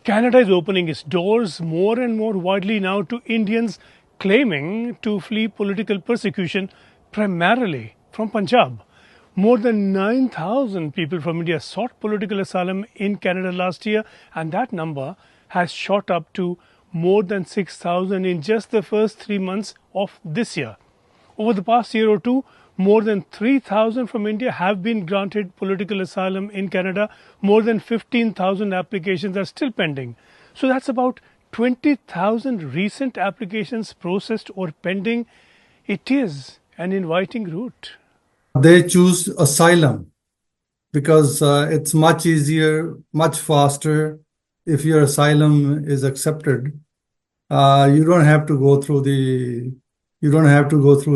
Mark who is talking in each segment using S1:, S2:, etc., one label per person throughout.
S1: Canada is opening its doors more and more widely now to Indians claiming to flee political persecution, primarily from Punjab. More than 9,000 people from India sought political asylum in Canada last year, and that number has shot up to more than 6,000 in just the first 3 months of this year. Over the past year or two, more than 3,000 from India have been granted political asylum in Canada. More than 15,000 applications are still pending. So that's about 20,000 recent applications processed or pending. It is an inviting route.
S2: They choose asylum because it's much easier, much faster. If your asylum is accepted, you don't have to go through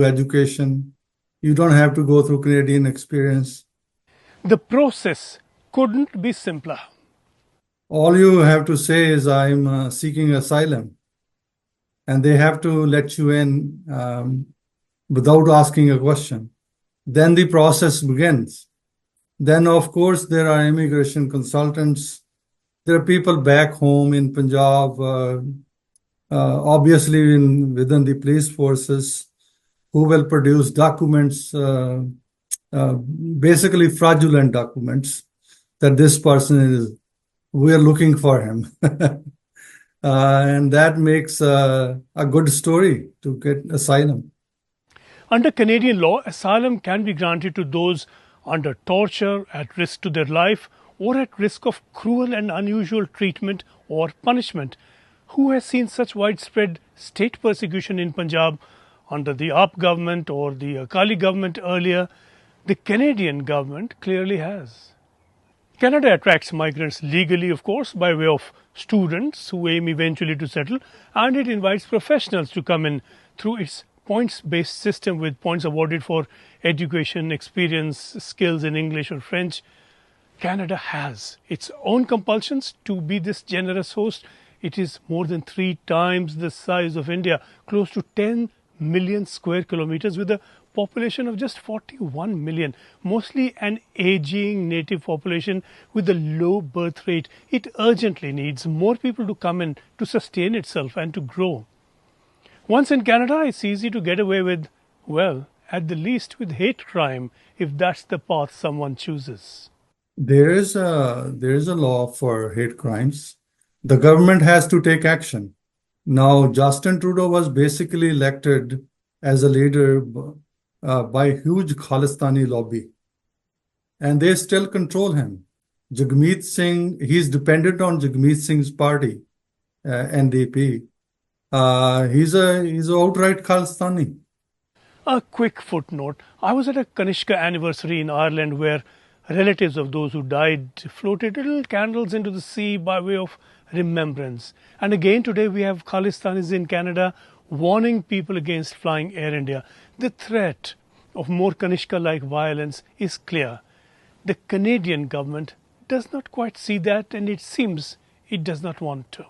S2: education. You don't have to go through Canadian experience.
S1: The process couldn't be simpler.
S2: All you have to say is, I'm seeking asylum. And they have to let you in without asking a question. Then the process begins. Then, of course, there are immigration consultants. There are people back home in Punjab, obviously within the police forces, who will produce documents, basically fraudulent documents, that this person we're looking for him. And that makes a good story to get asylum.
S1: Under Canadian law, asylum can be granted to those under torture, at risk to their life, or at risk of cruel and unusual treatment or punishment. Who has seen such widespread state persecution in Punjab under the AAP government or the Akali government earlier? The Canadian government clearly has. Canada attracts migrants legally, of course, by way of students who aim eventually to settle, and it invites professionals to come in through its points-based system with points awarded for education, experience, skills in English or French. Canada has its own compulsions to be this generous host. It is more than 3 times the size of India, close to 10 million square kilometers, with a population of just 41 million, mostly an aging native population with a low birth rate. It urgently needs more people to come in to sustain itself and to grow. Once in Canada, it's easy to get away with, well, at the least with hate crime, if that's the path someone chooses.
S2: There is a law for hate crimes. The government has to take action. Now, Justin Trudeau was basically elected as a leader by a huge Khalistani lobby, and they still control him. Jagmeet Singh, he's dependent on Jagmeet Singh's party, NDP. He's an outright Khalistani.
S1: A quick footnote. I was at a Kanishka anniversary in Ireland where relatives of those who died floated little candles into the sea by way of remembrance. And again today we have Khalistanis in Canada warning people against flying Air India. The threat of more Kanishka-like violence is clear. The Canadian government does not quite see that, and it seems it does not want to.